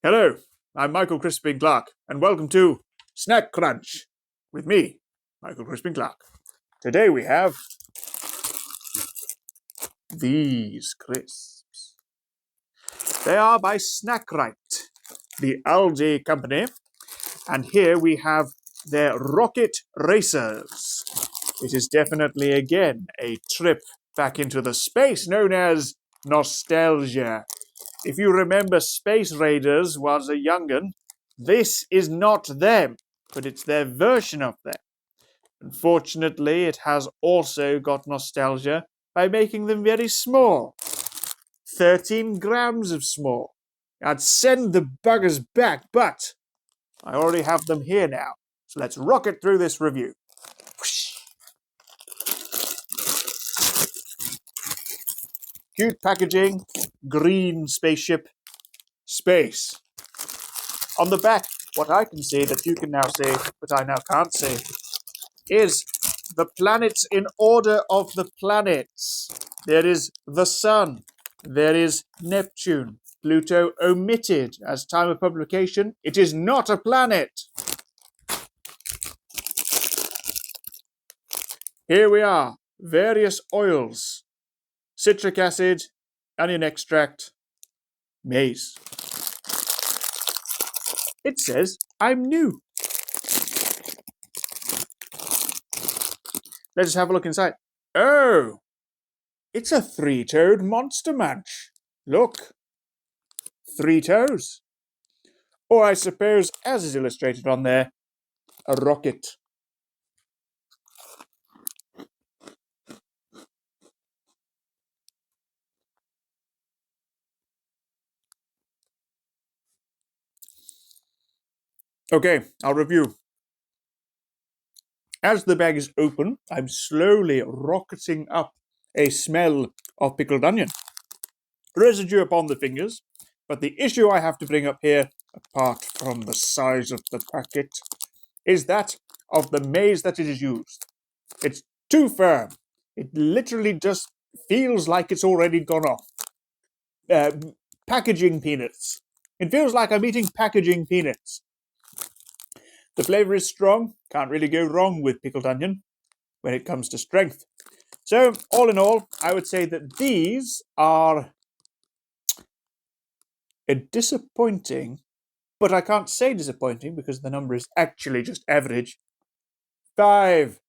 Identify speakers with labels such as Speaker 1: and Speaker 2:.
Speaker 1: Hello, I'm Michael Crispin Clark, and welcome to Snack Crunch with me, Michael Crispin Clark. Today we have these crisps. They are by Snackrite, the algae company, and here we have their Rocket Racers. It is definitely, again, a trip back into the space known as nostalgia. If you remember Space Raiders was a young'un, this is not them, but it's their version of them. Unfortunately, it has also got nostalgia by making them very small. 13 grams of small. I'd send the buggers back, but I already have them here now. So let's rocket through this review. Whoosh. Cute packaging, green spaceship, space. On the back, what I can see that you can now see, but I now can't see, is the planets in order of the planets. There is the Sun. There is Neptune. Pluto omitted as time of publication. It is not a planet. Here we are. Various oils. Citric acid, onion extract, maize. It says, I'm new. Let's have a look inside. Oh, it's a three-toed monster munch. Look, 3 toes. Or I suppose, as is illustrated on there, a rocket. Okay, I'll review. As the bag is open, I'm slowly rocketing up a smell of pickled onion. Residue upon the fingers, but the issue I have to bring up here, apart from the size of the packet, is that of the maize that it is used. It's too firm. It literally just feels like it's already gone off. Packaging peanuts. It feels like I'm eating packaging peanuts. The flavour is strong. Can't really go wrong with pickled onion when it comes to strength. So, all in all, I would say that these are a disappointing, but I can't say disappointing because the number is actually just average, 5